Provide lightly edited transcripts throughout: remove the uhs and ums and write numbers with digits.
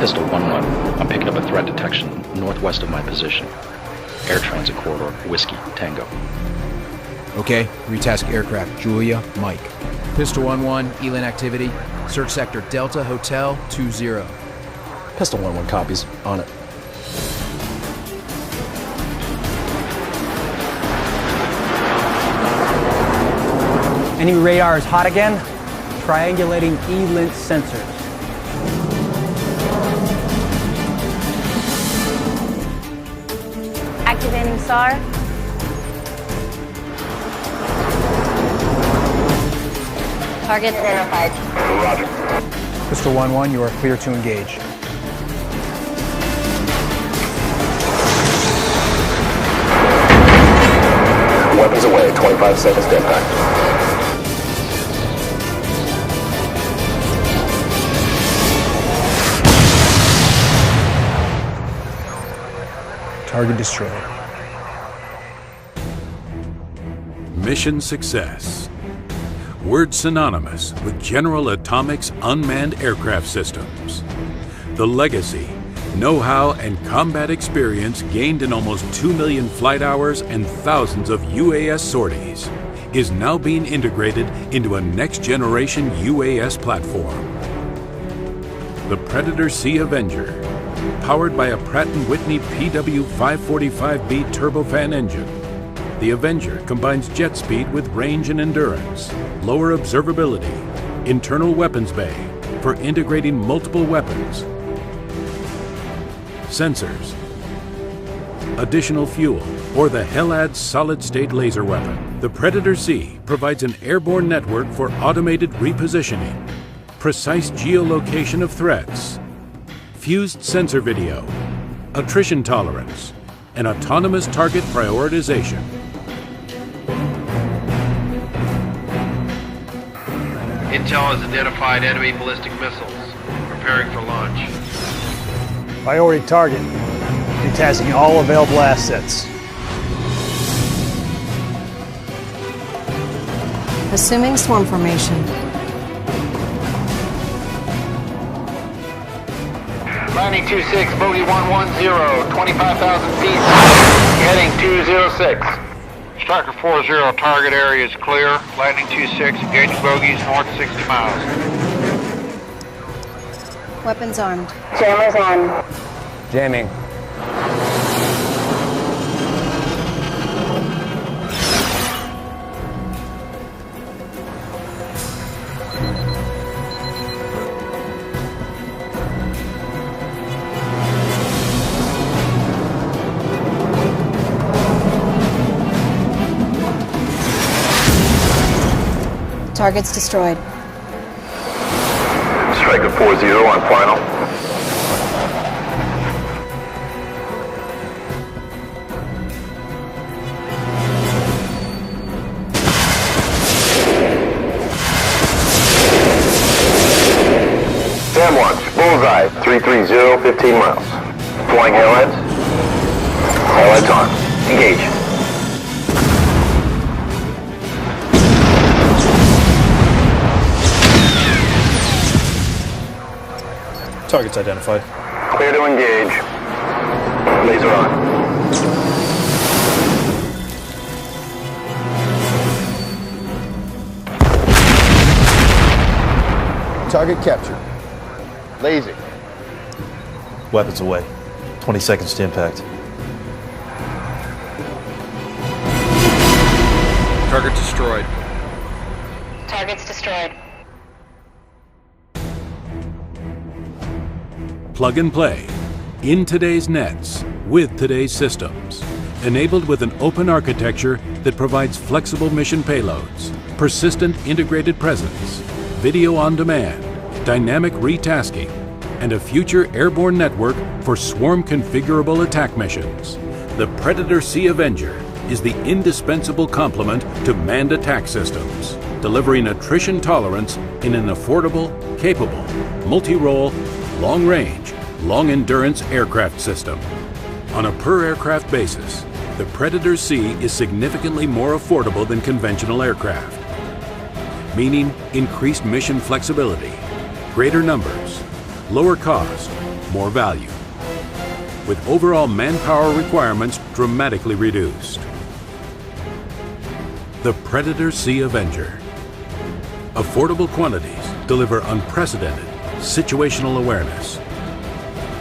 Pistol 1-1. I'm picking up a threat detection northwest of my position. Air transit corridor, Whiskey, Tango. Okay, retask aircraft, Julia, Mike. Pistol 1-1, ELIN activity. Search sector Delta Hotel 20. Pistol 1-1 copies. On it. Enemy radar is hot again. Triangulating ELIN sensors. Activating SAR. Target identified. Roger. Pistol 1-1, you are clear to engage. Weapons away, 25 seconds to impact. Target destroyed. Mission success. Word synonymous with General Atomics unmanned aircraft systems. The legacy, know-how, and combat experience gained in almost 2 million flight hours and thousands of UAS sorties is now being integrated into a next-generation UAS platform. The Predator Sea Avenger, powered by a Pratt & Whitney PW545B turbofan engine. The Avenger combines jet speed with range and endurance, lower observability, internal weapons bay for integrating multiple weapons, sensors, additional fuel, or the HELAD solid-state laser weapon. The Predator Sea provides an airborne network for automated repositioning, precise geolocation of threats, fused sensor video, attrition tolerance, and autonomous target prioritization. Intel has identified enemy ballistic missiles, preparing for launch. Priority target. Detasking all available assets. Assuming swarm formation. Landing 26, bogey 110, 25,000 feet, heading 206. Striker 40, target area is clear. Landing 26, engaging bogeys north 60 miles. Weapons armed. Jammers on. Jamming. Targets destroyed. Striker 40 on final. Sam launch, bullseye, 330, 15 miles. Flying HELADs. HELADs on. Engage. Targets identified. Clear to engage. Laser on. Target captured. Lazy. Weapons away. 20 seconds to impact. Target destroyed. Targets destroyed. Plug and play, in today's nets, with today's systems. Enabled with an open architecture that provides flexible mission payloads, persistent integrated presence, video on demand, dynamic retasking, and a future airborne network for swarm configurable attack missions. The Predator Sea Avenger is the indispensable complement to manned attack systems, delivering attrition tolerance in an affordable, capable, multi-role, long-range, long-endurance aircraft system. On a per-aircraft basis, the Predator Sea is significantly more affordable than conventional aircraft, meaning increased mission flexibility, greater numbers, lower cost, more value, with overall manpower requirements dramatically reduced. The Predator Sea Avenger. Affordable quantities deliver unprecedented situational awareness,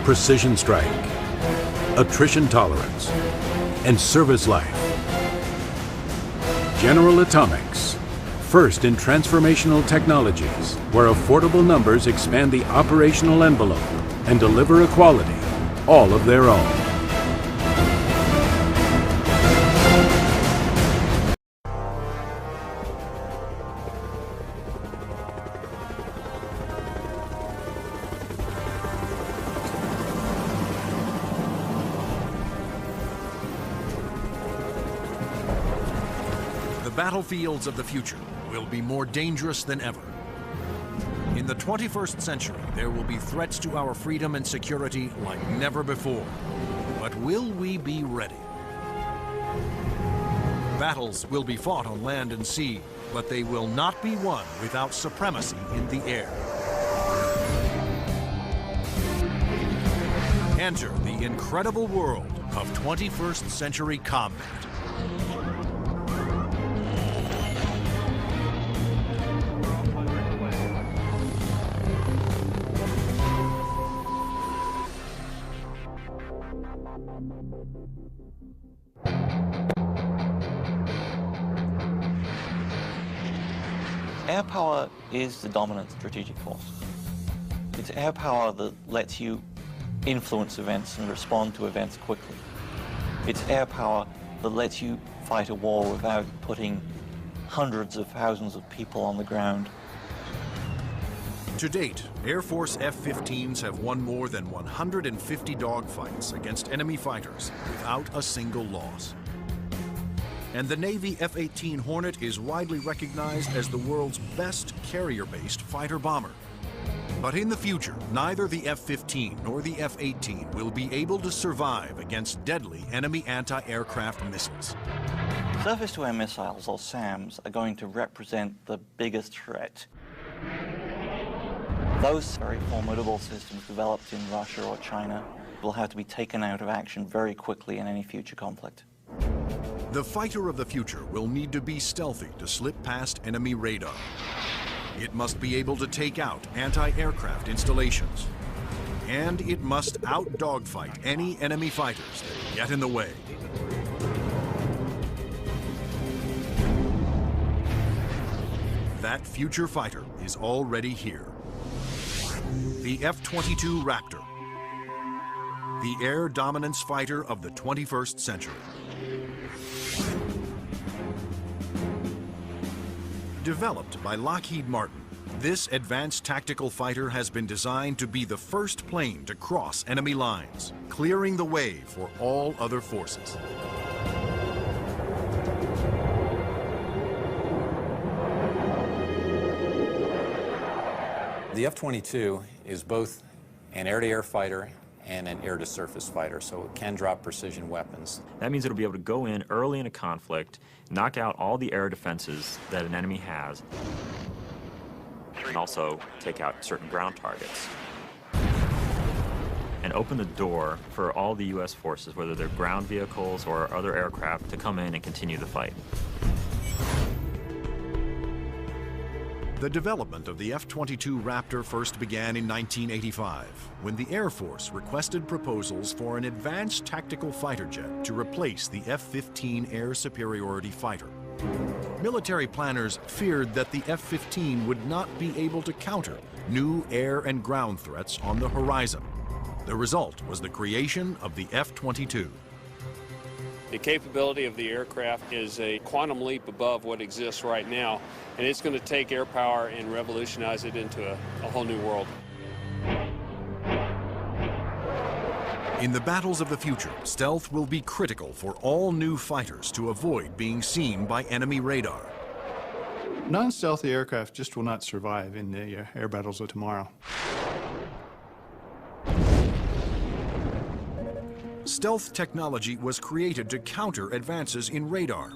precision strike, attrition tolerance, and service life. General Atomics, first in transformational technologies where affordable numbers expand the operational envelope and deliver a quality all of their own. Battlefields of the future will be more dangerous than ever. In the 21st century, there will be threats to our freedom and security like never before. But will we be ready? Battles will be fought on land and sea, but they will not be won without supremacy in the air. Enter the incredible world of 21st century combat. Air power is the dominant strategic force. It's air power that lets you influence events and respond to events quickly. It's air power that lets you fight a war without putting hundreds of thousands of people on the ground. To date, Air Force F-15s have won more than 150 dogfights against enemy fighters without a single loss. And the Navy F-18 Hornet is widely recognized as the world's best carrier-based fighter bomber. But in the future, neither the F-15 nor the F-18 will be able to survive against deadly enemy anti-aircraft missiles. Surface-to-air missiles, or SAMs, are going to represent the biggest threat. Those very formidable systems developed in Russia or China will have to be taken out of action very quickly in any future conflict. The fighter of the future will need to be stealthy to slip past enemy radar. It must be able to take out anti-aircraft installations. And it must out-dogfight any enemy fighters that get in the way. That future fighter is already here. The F-22 Raptor. The air dominance fighter of the 21st century. Developed by Lockheed Martin, this advanced tactical fighter has been designed to be the first plane to cross enemy lines, clearing the way for all other forces. The F-22 is both an air-to-air fighter and an air-to-surface fighter, so it can drop precision weapons. That means it'll be able to go in early in a conflict, knock out all the air defenses that an enemy has, and also take out certain ground targets. And open the door for all the U.S. forces, whether they're ground vehicles or other aircraft, to come in and continue the fight. The development of the F-22 Raptor first began in 1985, when the Air Force requested proposals for an advanced tactical fighter jet to replace the F-15 air superiority fighter. Military planners feared that the F-15 would not be able to counter new air and ground threats on the horizon. The result was the creation of the F-22. The capability of the aircraft is a quantum leap above what exists right now, and it's going to take air power and revolutionize it into a whole new world. In the battles of the future, stealth will be critical for all new fighters to avoid being seen by enemy radar. Non-stealthy aircraft just will not survive in the air battles of tomorrow. Stealth technology was created to counter advances in radar.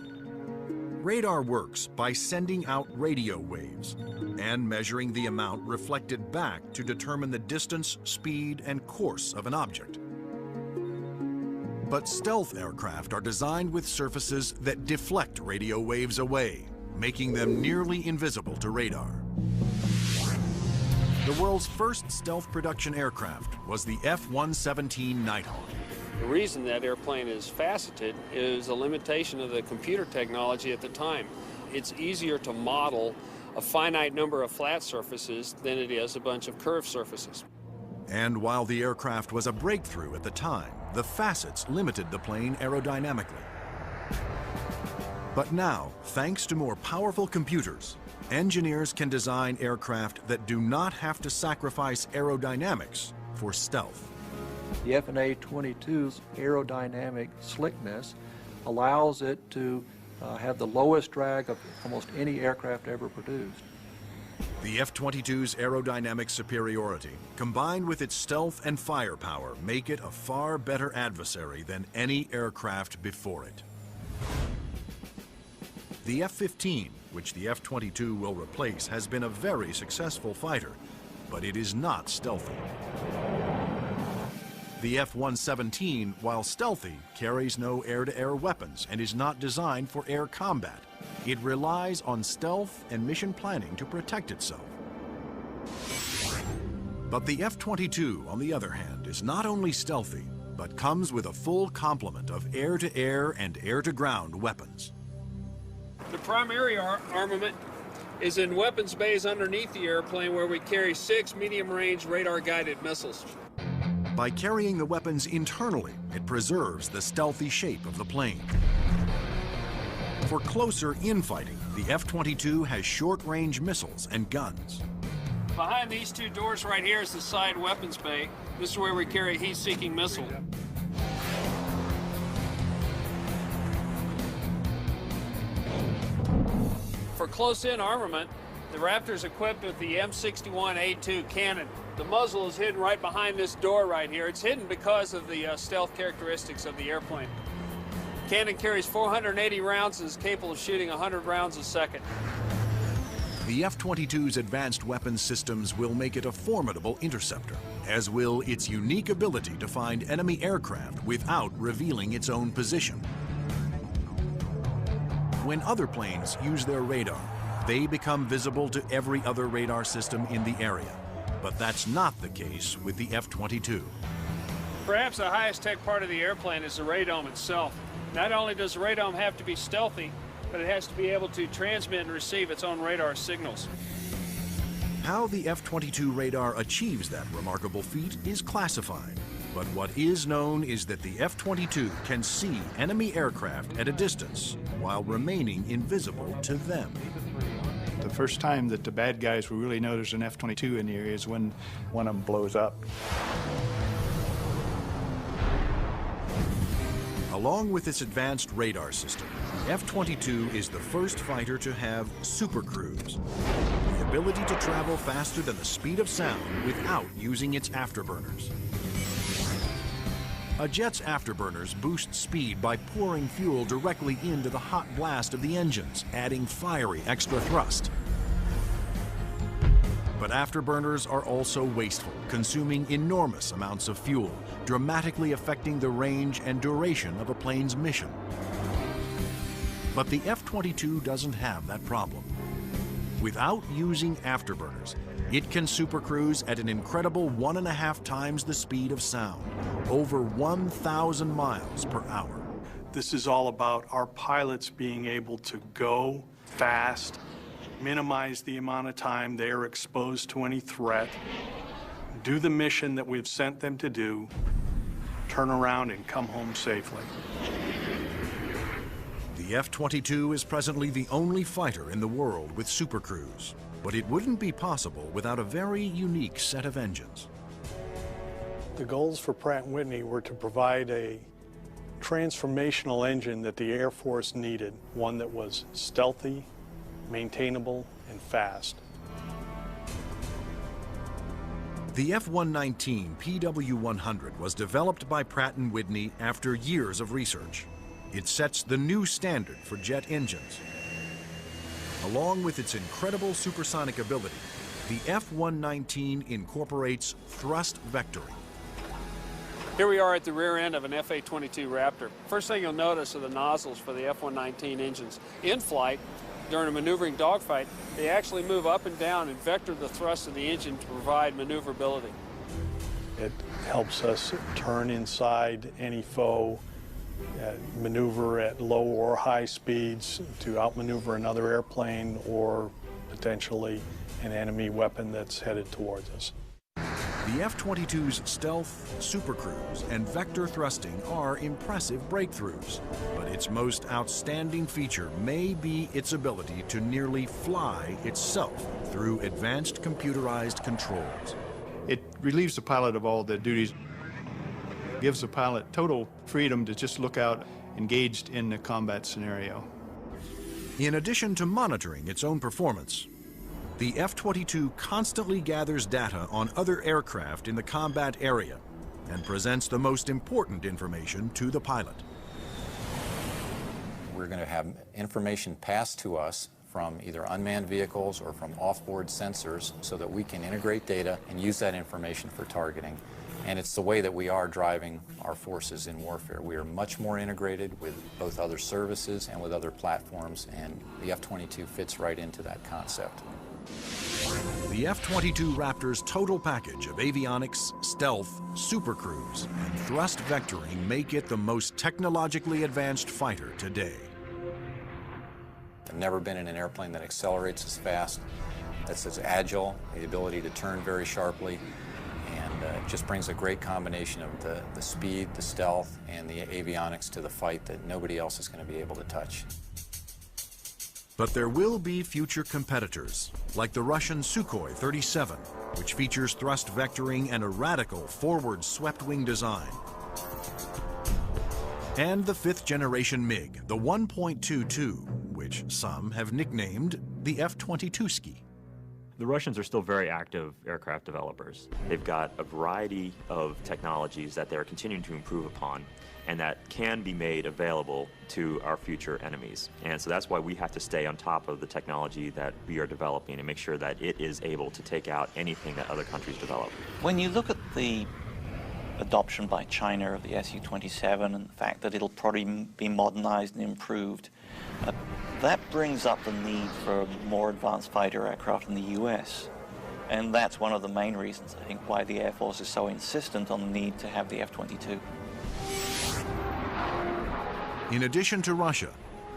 Radar works by sending out radio waves and measuring the amount reflected back to determine the distance, speed, and course of an object. But stealth aircraft are designed with surfaces that deflect radio waves away, making them nearly invisible to radar. The world's first stealth production aircraft was the F-117 Nighthawk. The reason that airplane is faceted is a limitation of the computer technology at the time. It's easier to model a finite number of flat surfaces than it is a bunch of curved surfaces. And while the aircraft was a breakthrough at the time, the facets limited the plane aerodynamically. But now, thanks to more powerful computers, engineers can design aircraft that do not have to sacrifice aerodynamics for stealth. The FNA-22's aerodynamic slickness allows it to have the lowest drag of almost any aircraft ever produced. The F-22's aerodynamic superiority, combined with its stealth and firepower, make it a far better adversary than any aircraft before it. The F-15, which the F-22 will replace, has been a very successful fighter, but it is not stealthy. The F-117, while stealthy, carries no air-to-air weapons and is not designed for air combat. It relies on stealth and mission planning to protect itself. But the F-22, on the other hand, is not only stealthy, but comes with a full complement of air-to-air and air-to-ground weapons. The primary armament is in weapons bays underneath the airplane, where we carry 6 medium-range radar-guided missiles. By carrying the weapons internally, it preserves the stealthy shape of the plane. For closer infighting, the F-22 has short-range missiles and guns. Behind these two doors right here is the side weapons bay. This is where we carry a heat-seeking missile. For close-in armament, the Raptor is equipped with the M61A2 cannon. The muzzle is hidden right behind this door right here. It's hidden because of the stealth characteristics of the airplane. Cannon carries 480 rounds and is capable of shooting 100 rounds a second. The F-22's advanced weapons systems will make it a formidable interceptor, as will its unique ability to find enemy aircraft without revealing its own position. When other planes use their radar, they become visible to every other radar system in the area. But that's not the case with the F-22. Perhaps the highest tech part of the airplane is the radome itself. Not only does the radome have to be stealthy, but it has to be able to transmit and receive its own radar signals. How the F-22 radar achieves that remarkable feat is classified. But what is known is that the F-22 can see enemy aircraft at a distance while remaining invisible to them. The first time that the bad guys will really know there's an F-22 in the area is when one of them blows up. Along with its advanced radar system, the F-22 is the first fighter to have supercruise, the ability to travel faster than the speed of sound without using its afterburners. A jet's afterburners boost speed by pouring fuel directly into the hot blast of the engines, adding fiery extra thrust. But afterburners are also wasteful, consuming enormous amounts of fuel, dramatically affecting the range and duration of a plane's mission. But the F-22 doesn't have that problem. Without using afterburners, it can supercruise at an incredible 1.5 times the speed of sound, over 1,000 miles per hour. This is all about our pilots being able to go fast, minimize the amount of time they are exposed to any threat, do the mission that we've sent them to do, turn around and come home safely. The F-22 is presently the only fighter in the world with supercruise, but it wouldn't be possible without a very unique set of engines. The goals for Pratt & Whitney were to provide a transformational engine that the Air Force needed, one that was stealthy, maintainable, and fast. The F-119 PW-100 was developed by Pratt & Whitney after years of research. It sets the new standard for jet engines Along with its incredible supersonic ability, the F-119 incorporates thrust vectoring. Here we are at the rear end of an F-A-22 Raptor. First thing you'll notice are the nozzles for the F-119 engines. In flight, during a maneuvering dogfight, they actually move up and down and vector the thrust of the engine to provide maneuverability. It helps us turn inside any foe, maneuver at low or high speeds to outmaneuver another airplane or potentially an enemy weapon that's headed towards us. The F-22's stealth, supercruise, and vector thrusting are impressive breakthroughs, but its most outstanding feature may be its ability to nearly fly itself through advanced computerized controls. It relieves the pilot of all the duties, gives the pilot total freedom to just look out engaged in the combat scenario. In addition to monitoring its own performance, the F-22 constantly gathers data on other aircraft in the combat area and presents the most important information to the pilot. We're going to have information passed to us from either unmanned vehicles or from off-board sensors so that we can integrate data and use that information for targeting. And it's the way that we are driving our forces in warfare. We are much more integrated with both other services and with other platforms, and the F-22 fits right into that concept. The F-22 Raptor's total package of avionics, stealth, supercruise, and thrust vectoring make it the most technologically advanced fighter today. I've never been in an airplane that accelerates as fast, that's as agile, the ability to turn very sharply, and it just brings a great combination of the speed, the stealth, and the avionics to the fight that nobody else is going to be able to touch. But there will be future competitors, like the Russian Sukhoi 37, which features thrust vectoring and a radical forward swept-wing design. And the fifth-generation MiG, the 1.22, which some have nicknamed the F-22ski. The Russians are still very active aircraft developers. They've got a variety of technologies that they're continuing to improve upon and that can be made available to our future enemies. And so that's why we have to stay on top of the technology that we are developing and make sure that it is able to take out anything that other countries develop. When you look at the adoption by China of the Su-27 and the fact that it'll probably be modernized and improved, that brings up the need for more advanced fighter aircraft in the US. And that's one of the main reasons, I think, why the Air Force is so insistent on the need to have the F-22. In addition to Russia,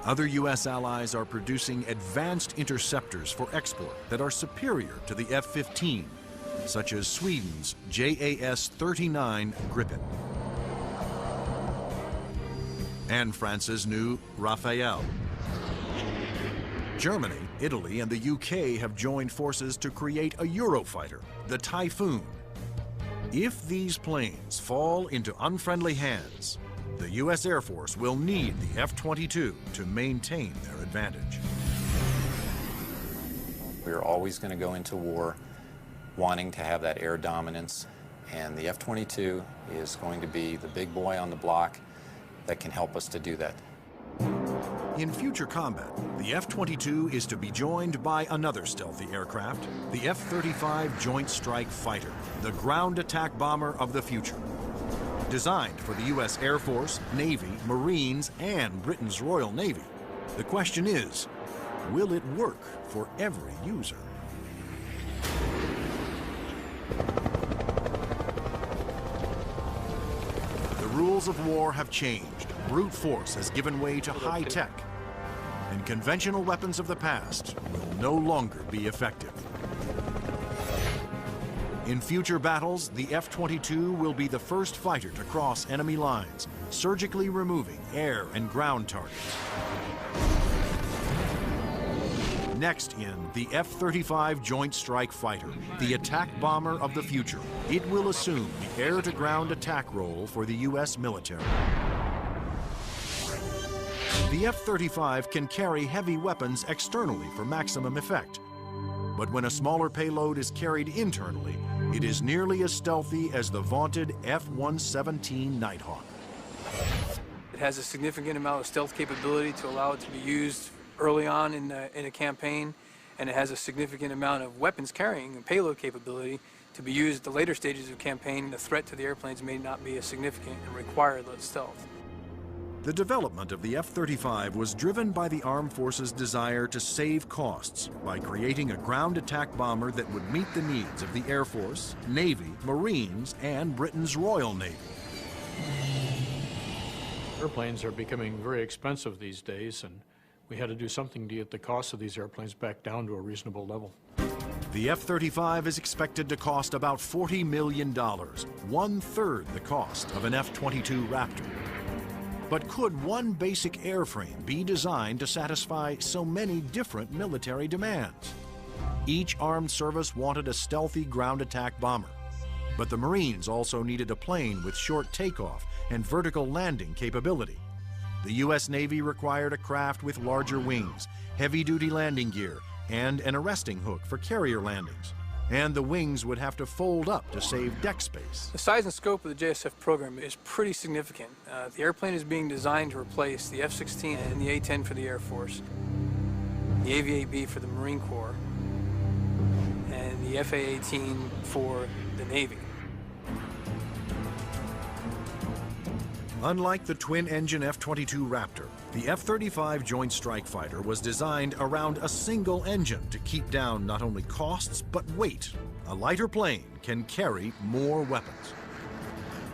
other U.S. allies are producing advanced interceptors for export that are superior to the F-15, such as Sweden's JAS-39 Gripen and France's new Rafale. Germany, Italy, and the UK have joined forces to create a Eurofighter, the Typhoon. If these planes fall into unfriendly hands, the U.S. Air Force will need the F-22 to maintain their advantage. We're always going to go into war wanting to have that air dominance, and the F-22 is going to be the big boy on the block that can help us to do that. In future combat, the F-22 is to be joined by another stealthy aircraft, the F-35 Joint Strike Fighter, the ground attack bomber of the future. Designed for the U.S. Air Force, Navy, Marines, and Britain's Royal Navy, the question is, will it work for every user? The rules of war have changed. Brute force has given way to high tech, and conventional weapons of the past will no longer be effective. In future battles, the F-22 will be the first fighter to cross enemy lines, surgically removing air and ground targets. Next in the F-35 Joint Strike Fighter, the attack bomber of the future. It will assume the air-to-ground attack role for the U.S. military. The F-35 can carry heavy weapons externally for maximum effect. But when a smaller payload is carried internally, it is nearly as stealthy as the vaunted F-117 Nighthawk. It has a significant amount of stealth capability to allow it to be used early on in a campaign, and it has a significant amount of weapons carrying and payload capability to be used at the later stages of campaign. The threat to the airplanes may not be as significant and require the stealth. The development of the F-35 was driven by the Armed Forces' desire to save costs by creating a ground attack bomber that would meet the needs of the Air Force, Navy, Marines, and Britain's Royal Navy. Airplanes are becoming very expensive these days, and we had to do something to get the cost of these airplanes back down to a reasonable level. The F-35 is expected to cost about $40 million, 1/3 the cost of an F-22 Raptor. But could one basic airframe be designed to satisfy so many different military demands? Each armed service wanted a stealthy ground attack bomber, but the Marines also needed a plane with short takeoff and vertical landing capability. The U.S. Navy required a craft with larger wings, heavy-duty landing gear, and an arresting hook for carrier landings. And the wings would have to fold up to save deck space. The size and scope of the JSF program is pretty significant. The airplane is being designed to replace the F-16 and the A-10 for the Air Force, the AV-8B for the Marine Corps, and the FA-18 for the Navy. Unlike the twin-engine F-22 Raptor, the F-35 Joint Strike Fighter was designed around a single engine to keep down not only costs, but weight. A lighter plane can carry more weapons.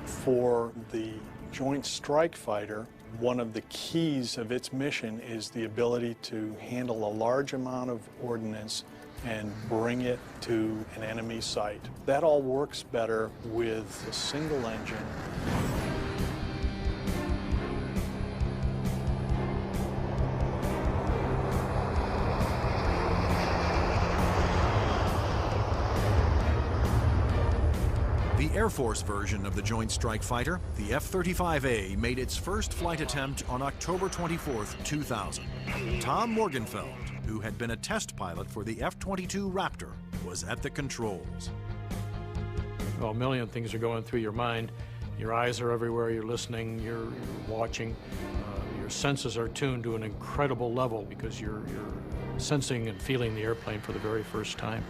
For the Joint Strike Fighter, one of the keys of its mission is the ability to handle a large amount of ordnance and bring it to an enemy site. That all works better with a single engine. The Air Force version of the Joint Strike Fighter, the F-35A, made its first flight attempt on October 24, 2000. Tom Morgenfeld, who had been a test pilot for the F-22 Raptor, was at the controls. Well, a million things are going through your mind. Your eyes are everywhere, you're listening, you're watching. Your senses are tuned to an incredible level because you're sensing and feeling the airplane for the very first time.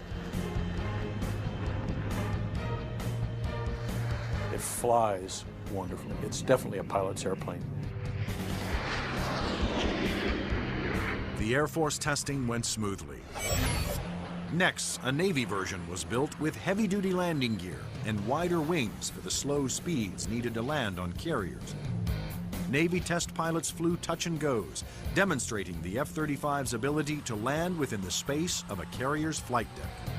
It flies wonderfully. It's definitely a pilot's airplane. The Air Force testing went smoothly. Next, a Navy version was built with heavy-duty landing gear and wider wings for the slow speeds needed to land on carriers. Navy test pilots flew touch and goes, demonstrating the F-35's ability to land within the space of a carrier's flight deck.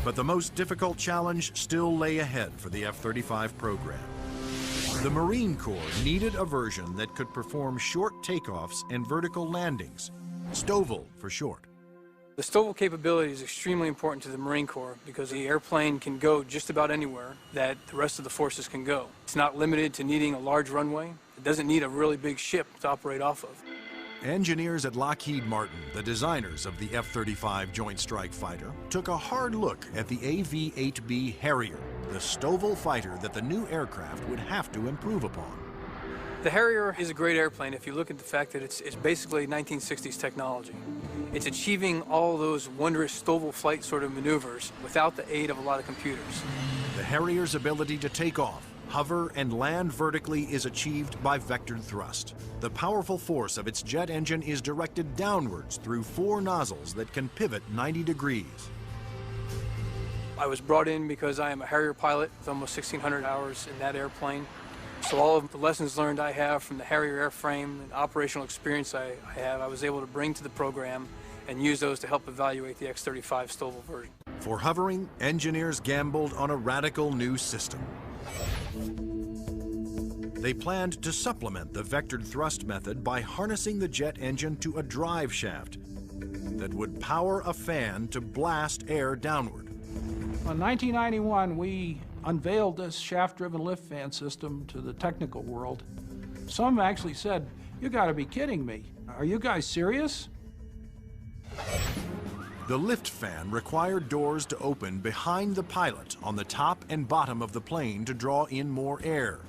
But the most difficult challenge still lay ahead for the F-35 program. The Marine Corps needed a version that could perform short takeoffs and vertical landings, STOVL for short. The STOVL capability is extremely important to the Marine Corps because the airplane can go just about anywhere that the rest of the forces can go. It's not limited to needing a large runway. It doesn't need a really big ship to operate off of. Engineers at Lockheed Martin, the designers of the F-35 Joint Strike Fighter, took a hard look at the AV-8B Harrier, the STOVL fighter that the new aircraft would have to improve upon. The Harrier is a great airplane if you look at the fact that it's basically 1960s technology. It's achieving all those wondrous STOVL flight sort of maneuvers without the aid of a lot of computers. The Harrier's ability to take off, hover, and land vertically is achieved by vectored thrust. The powerful force of its jet engine is directed downwards through 4 nozzles that can pivot 90 degrees. I was brought in because I am a Harrier pilot with almost 1,600 hours in that airplane. So all of the lessons learned I have from the Harrier airframe and operational experience I have, I was able to bring to the program and use those to help evaluate the X-35 STOVL version. For hovering, engineers gambled on a radical new system. They planned to supplement the vectored thrust method by harnessing the jet engine to a drive shaft that would power a fan to blast air downward. In 1991, we unveiled this shaft-driven lift fan system to the technical world. Some actually said, "You gotta be kidding me. Are you guys serious?" The lift fan required doors to open behind the pilot on the top and bottom of the plane to draw in more air.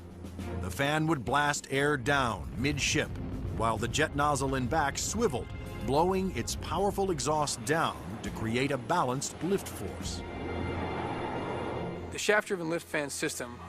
The fan would blast air down midship, while the jet nozzle in back swiveled, blowing its powerful exhaust down to create a balanced lift force. The shaft-driven lift fan system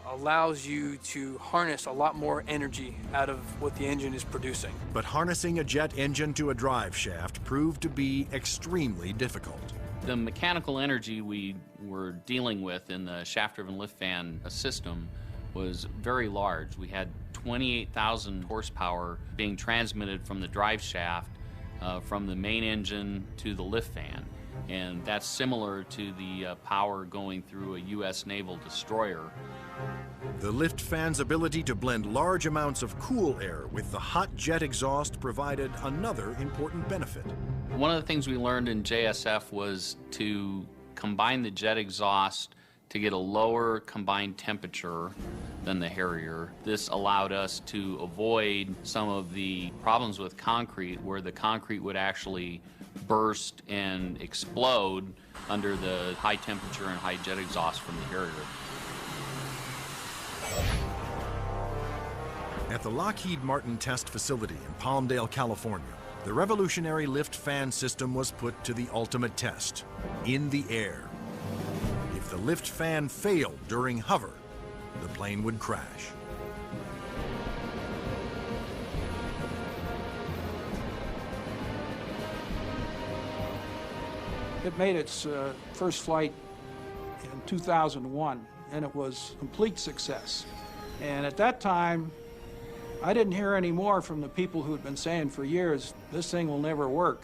allows you to harness a lot more energy out of what the engine is producing. But harnessing a jet engine to a drive shaft proved to be extremely difficult. The mechanical energy we were dealing with in the shaft-driven lift fan system was very large. We had 28,000 horsepower being transmitted from the drive shaft from the main engine to the lift fan. And that's similar to the power going through a U.S. naval destroyer. The lift fan's ability to blend large amounts of cool air with the hot jet exhaust provided another important benefit. One of the things we learned in JSF was to combine the jet exhaust to get a lower combined temperature than the Harrier. This allowed us to avoid some of the problems with concrete where the concrete would actually burst and explode under the high temperature and high jet exhaust from the Harrier. At the Lockheed Martin test facility in Palmdale, California, the revolutionary lift fan system was put to the ultimate test, in the air. If the lift fan failed during hover, the plane would crash. It made its first flight in 2001, and it was a complete success. And at that time, I didn't hear any more from the people who had been saying for years, this thing will never work.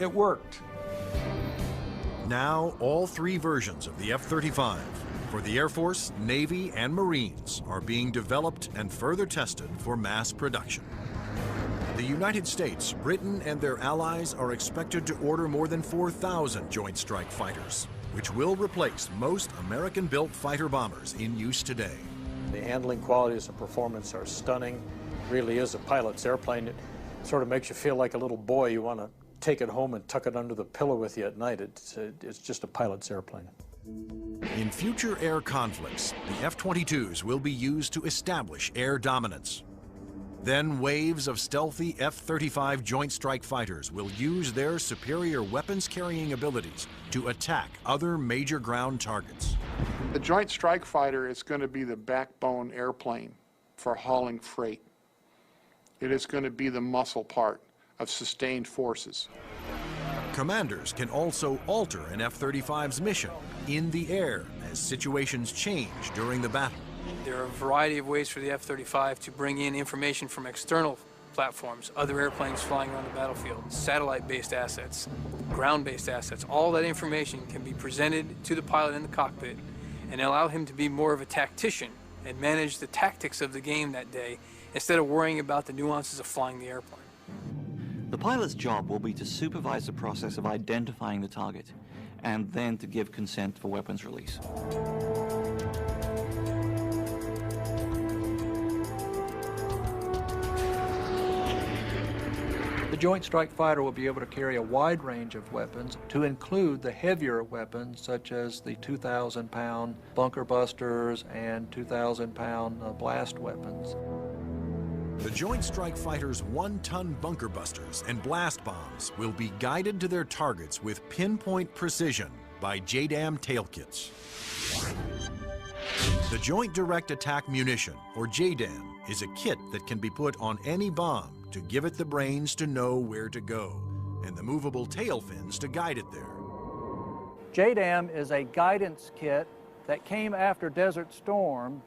It worked. Now, all three versions of the F-35 for the Air Force, Navy, and Marines are being developed and further tested for mass production. The United States, Britain, and their allies are expected to order more than 4,000 Joint Strike Fighters, which will replace most American-built fighter bombers in use today. The handling qualities and performance are stunning. It really is a pilot's airplane. It sort of makes you feel like a little boy. You want to take it home and tuck it under the pillow with you at night. It's just a pilot's airplane. In future air conflicts, the F-22s will be used to establish air dominance. Then waves of stealthy F-35 Joint Strike Fighters will use their superior weapons-carrying abilities to attack other major ground targets. The Joint Strike Fighter is going to be the backbone airplane for hauling freight. It is going to be the muscle part of sustained forces. Commanders can also alter an F-35's mission in the air as situations change during the battle. There are a variety of ways for the F-35 to bring in information from external platforms, other airplanes flying around the battlefield, satellite-based assets, ground-based assets. All that information can be presented to the pilot in the cockpit and allow him to be more of a tactician and manage the tactics of the game that day instead of worrying about the nuances of flying the airplane. The pilot's job will be to supervise the process of identifying the target and then to give consent for weapons release. The Joint Strike Fighter will be able to carry a wide range of weapons, to include the heavier weapons such as the 2,000-pound bunker busters and 2,000-pound blast weapons. The Joint Strike Fighter's 1-ton bunker busters and blast bombs will be guided to their targets with pinpoint precision by JDAM tail kits. The Joint Direct Attack Munition, or JDAM, is a kit that can be put on any bomb to give it the brains to know where to go, and the movable tail fins to guide it there. JDAM is a guidance kit that came after Desert Storm.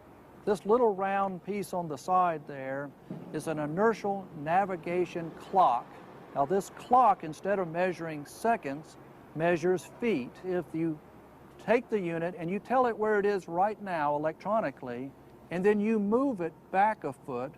This little round piece on the side there is an inertial navigation clock. Now this clock, instead of measuring seconds, measures feet. If you take the unit and you tell it where it is right now electronically, and then you move it back a foot,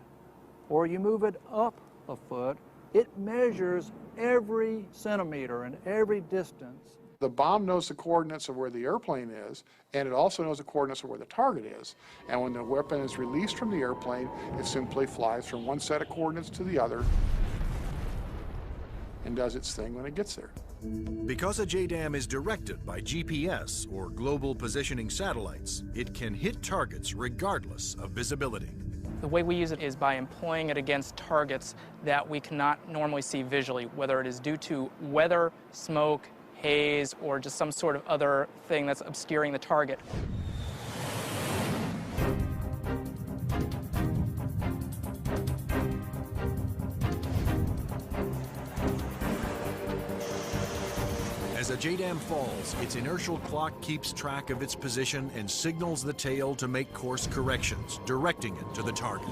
or you move it up a foot, it measures every centimeter and every distance. The bomb knows the coordinates of where the airplane is, and it also knows the coordinates of where the target is. And when the weapon is released from the airplane, it simply flies from one set of coordinates to the other and does its thing when it gets there. Because a JDAM is directed by GPS, or Global Positioning Satellites, it can hit targets regardless of visibility. The way we use it is by employing it against targets that we cannot normally see visually, whether it is due to weather, smoke, haze, or just some sort of other thing that's obscuring the target. As a JDAM falls, its inertial clock keeps track of its position and signals the tail to make course corrections, directing it to the target.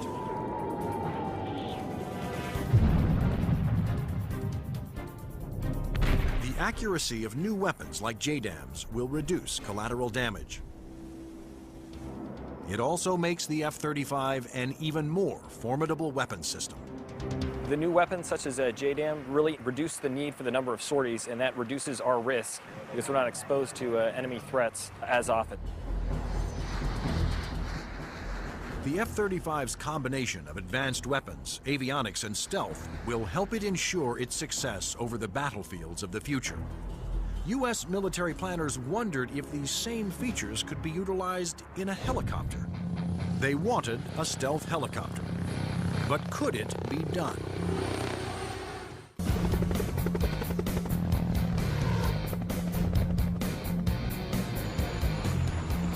The accuracy of new weapons like JDAMs will reduce collateral damage. It also makes the F-35 an even more formidable weapon system. The new weapons, such as JDAM, really reduce the need for the number of sorties, and that reduces our risk because we're not exposed to enemy threats as often. The F-35's combination of advanced weapons, avionics, and stealth will help it ensure its success over the battlefields of the future. U.S. military planners wondered if these same features could be utilized in a helicopter. They wanted a stealth helicopter. But could it be done?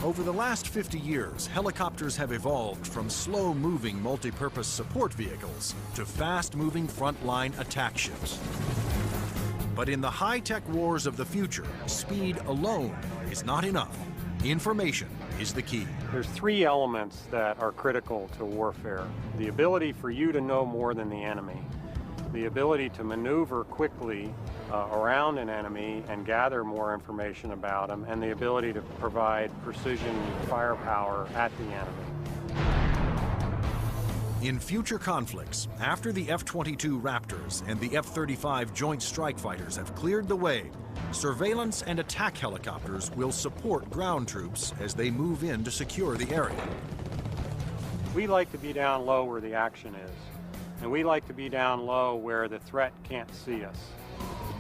Over the last 50 years, helicopters have evolved from slow-moving multi-purpose support vehicles to fast-moving frontline attack ships. But in the high-tech wars of the future, speed alone is not enough. Information is the key. There's three elements that are critical to warfare. The ability for you to know more than the enemy, the ability to maneuver quickly around an enemy and gather more information about them, and the ability to provide precision firepower at the enemy. In future conflicts, after the F-22 Raptors and the F-35 Joint Strike Fighters have cleared the way, surveillance and attack helicopters will support ground troops as they move in to secure the area. We like to be down low where the action is, and we like to be down low where the threat can't see us.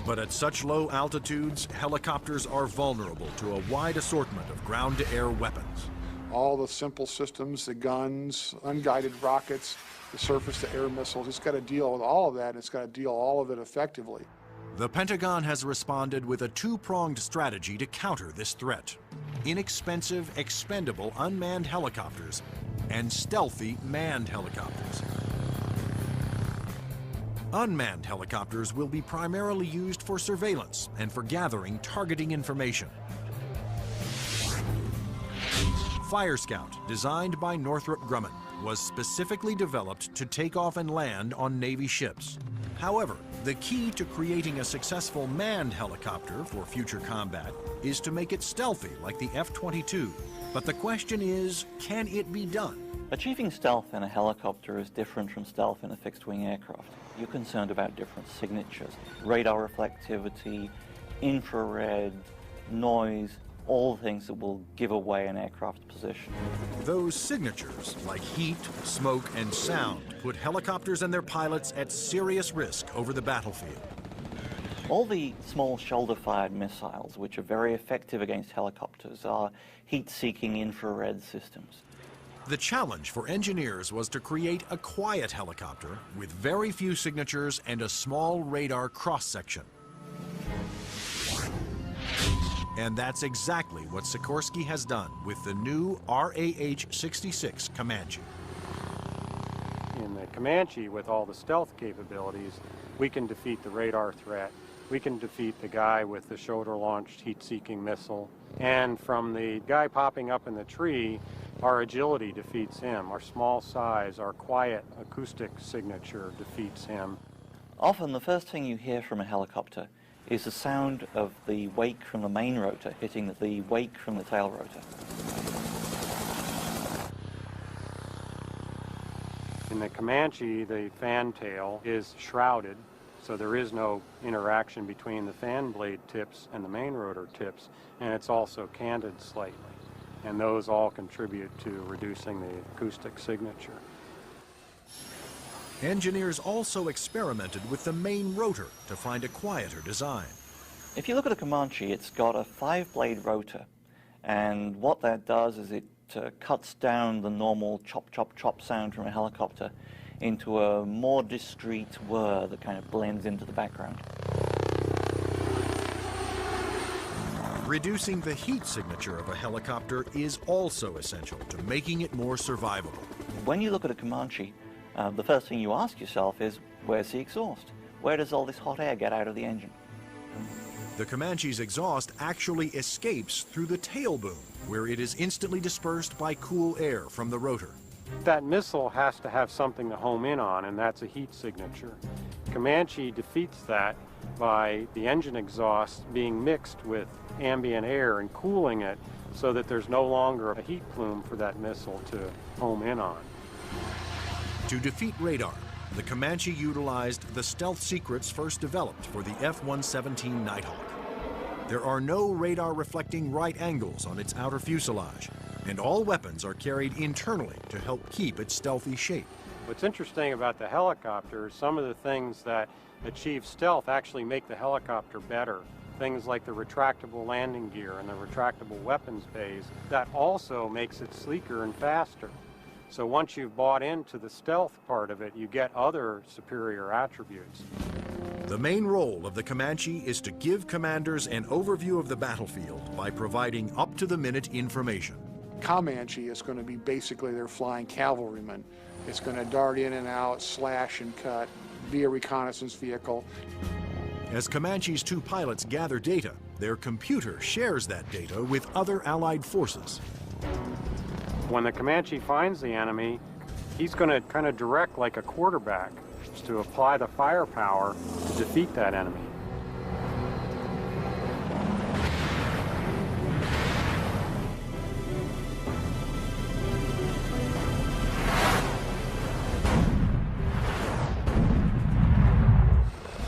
But at such low altitudes, helicopters are vulnerable to a wide assortment of ground-to-air weapons. All the simple systems, the guns, unguided rockets, the surface-to-air missiles, it's got to deal with all of that, and it's got to deal all of it effectively. The Pentagon has responded with a two-pronged strategy to counter this threat: inexpensive, expendable unmanned helicopters and stealthy manned helicopters. Unmanned helicopters will be primarily used for surveillance and for gathering targeting information. Fire Scout, designed by Northrop Grumman, was specifically developed to take off and land on Navy ships. However, the key to creating a successful manned helicopter for future combat is to make it stealthy like the F-22. But the question is, can it be done? Achieving stealth in a helicopter is different from stealth in a fixed-wing aircraft. You're concerned about different signatures: radar reflectivity, infrared, noise, all things that will give away an aircraft's position. Those signatures, like heat, smoke, and sound, put helicopters and their pilots at serious risk over the battlefield. All the small shoulder-fired missiles, which are very effective against helicopters, are heat-seeking infrared systems. The challenge for engineers was to create a quiet helicopter with very few signatures and a small radar cross-section. And that's exactly what Sikorsky has done with the new RAH-66 Comanche. In the Comanche, with all the stealth capabilities, we can defeat the radar threat. We can defeat the guy with the shoulder-launched heat-seeking missile. And from the guy popping up in the tree, our agility defeats him. Our small size, our quiet acoustic signature defeats him. Often the first thing you hear from a helicopter is the sound of the wake from the main rotor hitting the wake from the tail rotor. In the Comanche, the fan tail is shrouded, so there is no interaction between the fan blade tips and the main rotor tips, and it's also canted slightly. And those all contribute to reducing the acoustic signature. Engineers also experimented with the main rotor to find a quieter design. If you look at a Comanche, it's got a 5-blade rotor, and what that does is it cuts down the normal chop, chop, chop sound from a helicopter into a more discreet whir that kind of blends into the background. Reducing the heat signature of a helicopter is also essential to making it more survivable. When you look at a Comanche, the first thing you ask yourself is, where's the exhaust? Where does all this hot air get out of the engine? The Comanche's exhaust actually escapes through the tail boom, where it is instantly dispersed by cool air from the rotor. That missile has to have something to home in on, and that's a heat signature. Comanche defeats that by the engine exhaust being mixed with ambient air and cooling it so that there's no longer a heat plume for that missile to home in on. To defeat radar, the Comanche utilized the stealth secrets first developed for the F-117 Nighthawk. There are no radar reflecting right angles on its outer fuselage, and all weapons are carried internally to help keep its stealthy shape. What's interesting about the helicopter is some of the things that achieve stealth actually make the helicopter better. Things like the retractable landing gear and the retractable weapons bays, that also makes it sleeker and faster. So once you've bought into the stealth part of it, you get other superior attributes. The main role of the Comanche is to give commanders an overview of the battlefield by providing up-to-the-minute information. Comanche is going to be basically their flying cavalryman. It's going to dart in and out, slash and cut, be a reconnaissance vehicle. As Comanche's two pilots gather data, their computer shares that data with other Allied forces. When the Comanche finds the enemy, he's going to kind of direct like a quarterback to apply the firepower to defeat that enemy.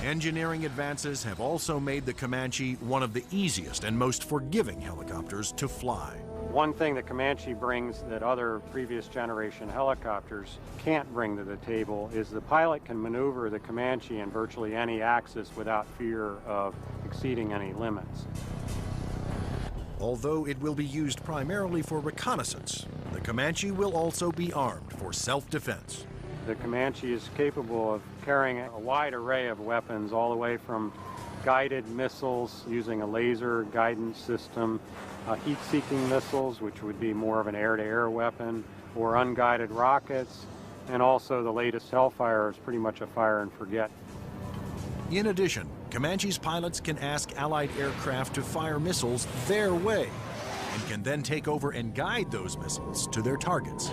Engineering advances have also made the Comanche one of the easiest and most forgiving helicopters to fly. One thing that Comanche brings that other previous generation helicopters can't bring to the table is the pilot can maneuver the Comanche in virtually any axis without fear of exceeding any limits. Although it will be used primarily for reconnaissance, the Comanche will also be armed for self-defense. The Comanche is capable of carrying a wide array of weapons, all the way from guided missiles using a laser guidance system, heat-seeking missiles, which would be more of an air-to-air weapon, or unguided rockets, and also the latest Hellfire is pretty much a fire and forget. In addition, Comanche's pilots can ask Allied aircraft to fire missiles their way, and can then take over and guide those missiles to their targets.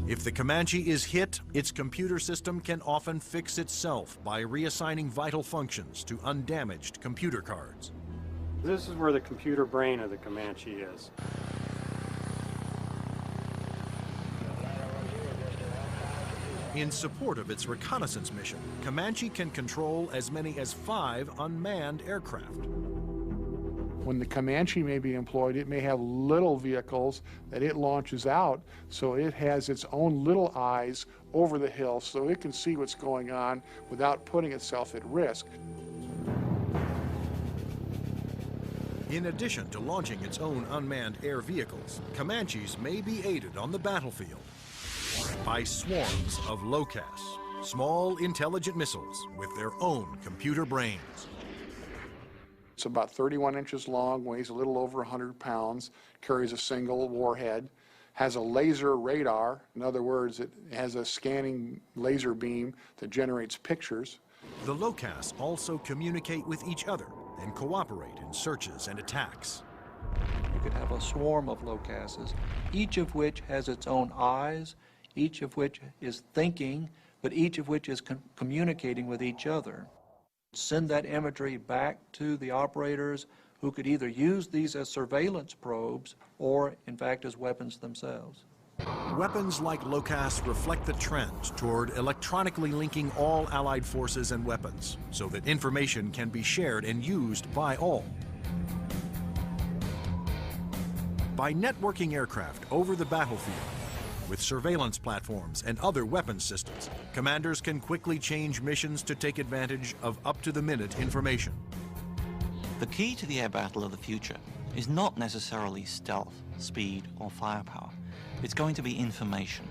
If the Comanche is hit, its computer system can often fix itself by reassigning vital functions to undamaged computer cards. This is where the computer brain of the Comanche is. In support of its reconnaissance mission, Comanche can control as many as 5 unmanned aircraft. When the Comanche may be employed, it may have little vehicles that it launches out, so it has its own little eyes over the hill so it can see what's going on without putting itself at risk. In addition to launching its own unmanned air vehicles, Comanches may be aided on the battlefield by swarms of LOCAS, small intelligent missiles with their own computer brains. It's about 31 inches long, weighs a little over 100 pounds, carries a single warhead, has a laser radar. In other words, it has a scanning laser beam that generates pictures. The LOCAS also communicate with each other and cooperate in searches and attacks. You could have a swarm of LOCASes, each of which has its own eyes, each of which is thinking, but each of which is communicating with each other. Send that imagery back to the operators who could either use these as surveillance probes or, in fact, as weapons themselves. Weapons like LOCAS reflect the trend toward electronically linking all Allied forces and weapons so that information can be shared and used by all. By networking aircraft over the battlefield, with surveillance platforms and other weapons systems, commanders can quickly change missions to take advantage of up-to-the-minute information. The key to the air battle of the future is not necessarily stealth, speed, or firepower. It's going to be information.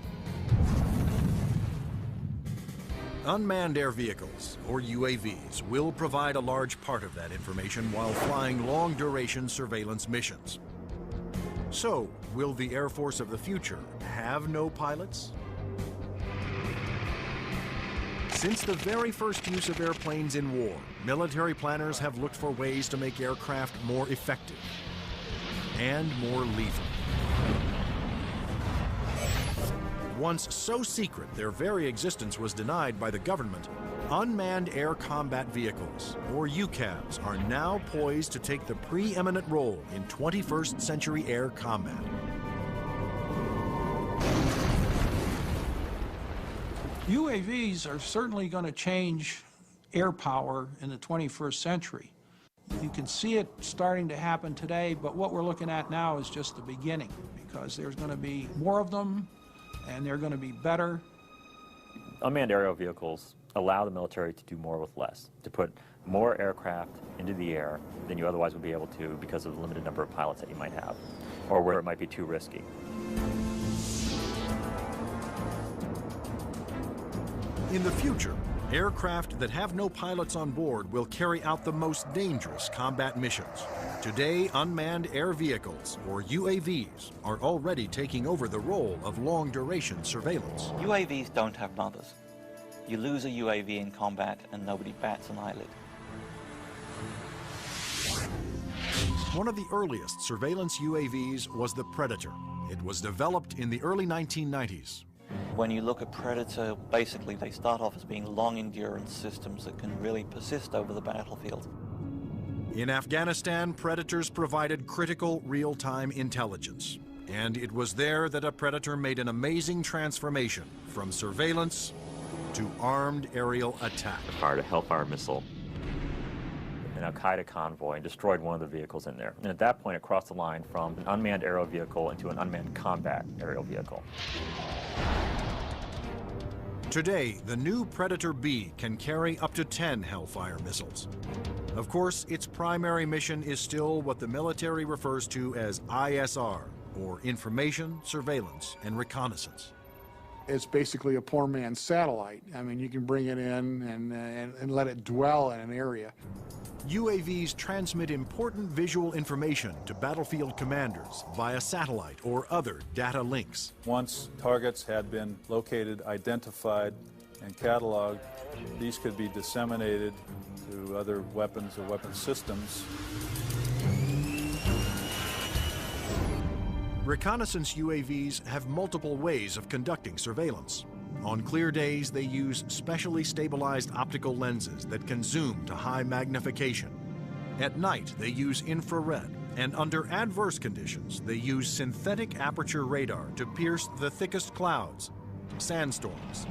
Unmanned air vehicles, or UAVs, will provide a large part of that information while flying long-duration surveillance missions. So, will the Air Force of the future have no pilots? Since the very first use of airplanes in war, military planners have looked for ways to make aircraft more effective and more lethal. Once so secret their very existence was denied by the government, unmanned air combat vehicles, or UCAVs, are now poised to take the preeminent role in 21st century air combat. UAVs are certainly going to change air power in the 21st century. You can see it starting to happen today, but what we're looking at now is just the beginning, because there's going to be more of them, and they're going to be better. Unmanned aerial vehicles allow the military to do more with less, to put more aircraft into the air than you otherwise would be able to because of the limited number of pilots that you might have, or where it might be too risky. In the future, aircraft that have no pilots on board will carry out the most dangerous combat missions. Today, unmanned air vehicles, or UAVs, are already taking over the role of long-duration surveillance. UAVs don't have mothers. You lose a UAV in combat and nobody bats an eyelid. One of the earliest surveillance UAVs was the Predator. It was developed in the early 1990s. When you look at Predator, basically they start off as being long-endurance systems that can really persist over the battlefield. In Afghanistan, Predators provided critical real-time intelligence. And it was there that a Predator made an amazing transformation from surveillance to armed aerial attack. Fired a Hellfire missile, an Al-Qaeda convoy, and destroyed one of the vehicles in there. And at that point, it crossed the line from an unmanned aerial vehicle into an unmanned combat aerial vehicle. Today, the new Predator B can carry up to 10 Hellfire missiles. Of course, its primary mission is still what the military refers to as ISR, or Information, Surveillance, and Reconnaissance. It's basically a poor man's satellite. I mean, you can bring it in and let it dwell in an area. UAVs transmit important visual information to battlefield commanders via satellite or other data links. Once targets had been located, identified, and cataloged, these could be disseminated to other weapons or weapon systems. Reconnaissance UAVs have multiple ways of conducting surveillance. On clear days, they use specially stabilized optical lenses that can zoom to high magnification. At night, they use infrared, and under adverse conditions, they use synthetic aperture radar to pierce the thickest clouds, sandstorms,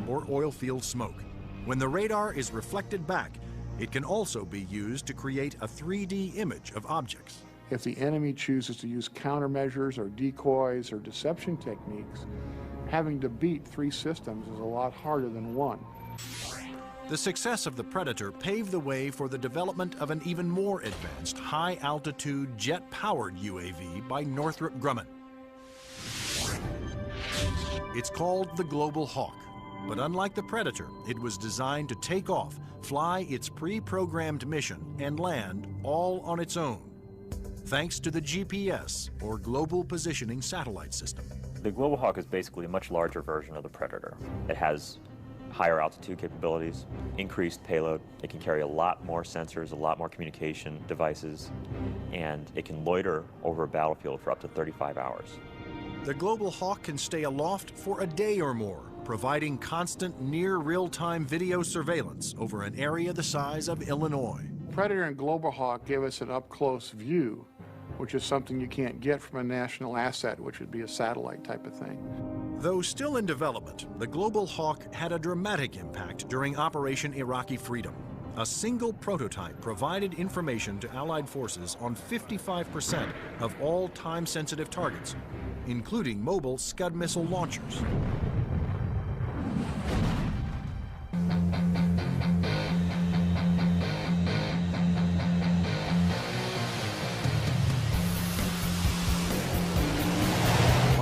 or oil field smoke. When the radar is reflected back, it can also be used to create a 3D image of objects. If the enemy chooses to use countermeasures or decoys or deception techniques, having to beat 3 systems is a lot harder than 1. The success of the Predator paved the way for the development of an even more advanced high-altitude jet-powered UAV by Northrop Grumman. It's called the Global Hawk, but unlike the Predator, it was designed to take off, fly its pre-programmed mission, and land all on its own, thanks to the GPS, or Global Positioning Satellite System. The Global Hawk is basically a much larger version of the Predator. It has higher altitude capabilities, increased payload. It can carry a lot more sensors, a lot more communication devices, and it can loiter over a battlefield for up to 35 hours. The Global Hawk can stay aloft for a day or more, providing constant near real-time video surveillance over an area the size of Illinois. Predator and Global Hawk give us an up-close view, which is something you can't get from a national asset, which would be a satellite type of thing. Though still in development, the Global Hawk had a dramatic impact during Operation Iraqi Freedom. A single prototype provided information to Allied forces on 55% of all time-sensitive targets, including mobile Scud missile launchers.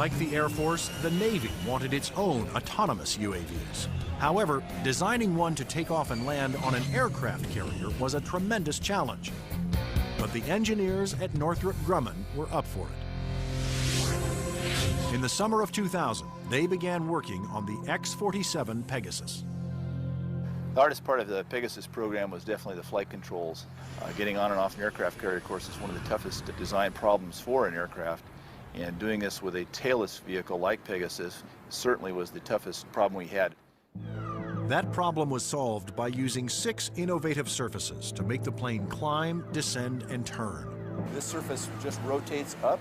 Like the Air Force, the Navy wanted its own autonomous UAVs. However, designing one to take off and land on an aircraft carrier was a tremendous challenge. But the engineers at Northrop Grumman were up for it. In the summer of 2000, they began working on the X-47 Pegasus. The hardest part of the Pegasus program was definitely the flight controls. Getting on and off an aircraft carrier, of course, is one of the toughest design problems for an aircraft. And doing this with a tailless vehicle like Pegasus certainly was the toughest problem we had. That problem was solved by using 6 innovative surfaces to make the plane climb, descend, and turn. This surface just rotates up.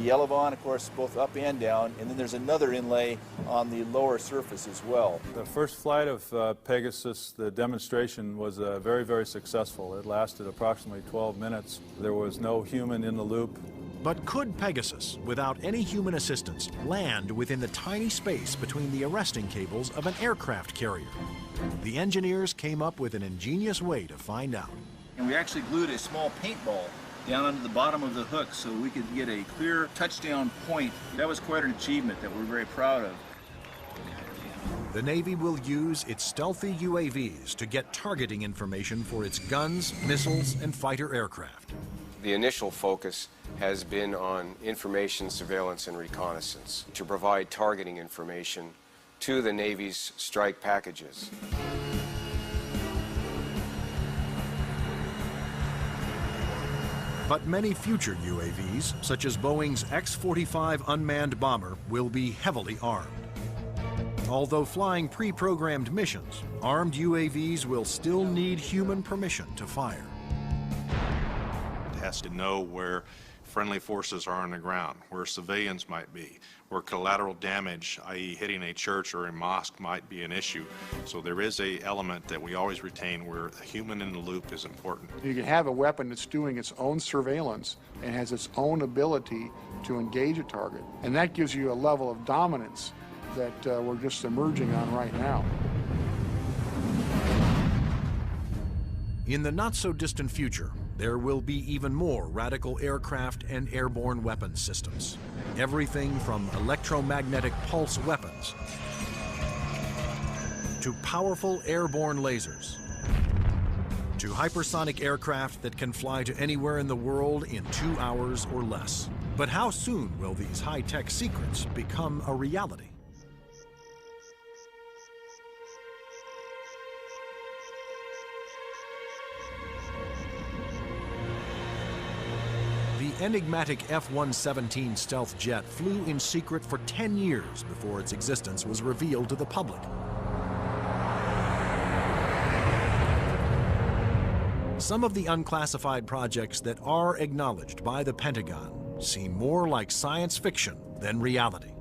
The elevon, of course, both up and down, and then there's another inlay on the lower surface as well. The first flight of Pegasus, the demonstration was very, very successful. It lasted approximately 12 minutes. There was no human in the loop. But could Pegasus, without any human assistance, land within the tiny space between the arresting cables of an aircraft carrier? The engineers came up with an ingenious way to find out. And we actually glued a small paintball down under the bottom of the hook so we could get a clear touchdown point. That was quite an achievement that we're very proud of. The Navy will use its stealthy UAVs to get targeting information for its guns, missiles, and fighter aircraft. The initial focus has been on information, surveillance, and reconnaissance to provide targeting information to the Navy's strike packages. But many future UAVs, such as Boeing's X-45 unmanned bomber, will be heavily armed. Although flying pre-programmed missions, armed UAVs will still need human permission to fire. It has to know where friendly forces are on the ground, where civilians might be, where collateral damage, i.e. hitting a church or a mosque, might be an issue. So there is an element that we always retain where a human in the loop is important. You can have a weapon that's doing its own surveillance and has its own ability to engage a target. And that gives you a level of dominance that we're just emerging on right now. In the not-so-distant future, there will be even more radical aircraft and airborne weapons systems. Everything from electromagnetic pulse weapons to powerful airborne lasers to hypersonic aircraft that can fly to anywhere in the world in 2 hours or less. But how soon will these high-tech secrets become a reality? The enigmatic F-117 stealth jet flew in secret for 10 years before its existence was revealed to the public. Some of the unclassified projects that are acknowledged by the Pentagon seem more like science fiction than reality.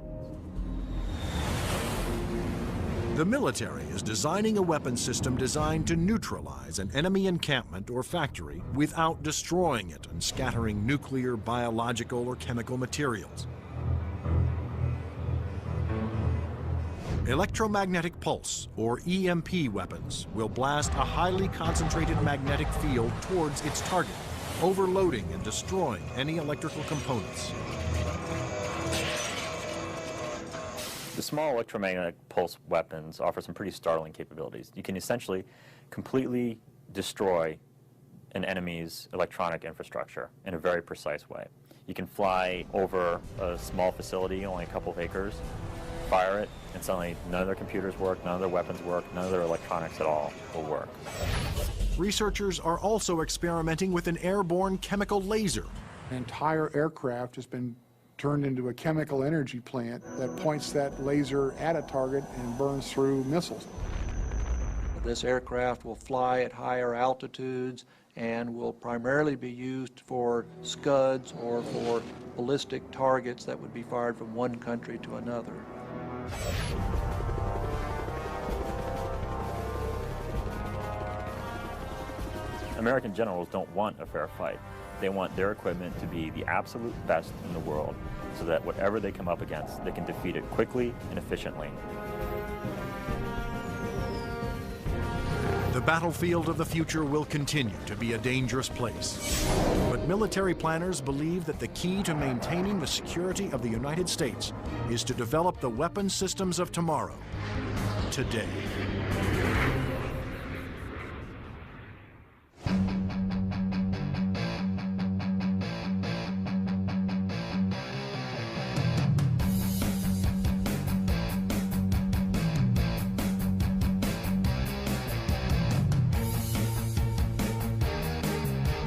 The military is designing a weapon system designed to neutralize an enemy encampment or factory without destroying it and scattering nuclear, biological, or chemical materials. Electromagnetic pulse, or EMP weapons, will blast a highly concentrated magnetic field towards its target, overloading and destroying any electrical components. The small electromagnetic pulse weapons offer some pretty startling capabilities. You can essentially completely destroy an enemy's electronic infrastructure in a very precise way. You can fly over a small facility, only a couple of acres, fire it, and suddenly none of their computers work, none of their weapons work, none of their electronics at all will work. Researchers are also experimenting with an airborne chemical laser. An entire aircraft has been turned into a chemical energy plant that points that laser at a target and burns through missiles. This aircraft will fly at higher altitudes and will primarily be used for Scuds or for ballistic targets that would be fired from one country to another. American generals don't want a fair fight. They want their equipment to be the absolute best in the world so that whatever they come up against, they can defeat it quickly and efficiently. The battlefield of the future will continue to be a dangerous place. But But military planners believe that the key to maintaining the security of the United States is to develop the weapon systems of tomorrow, today.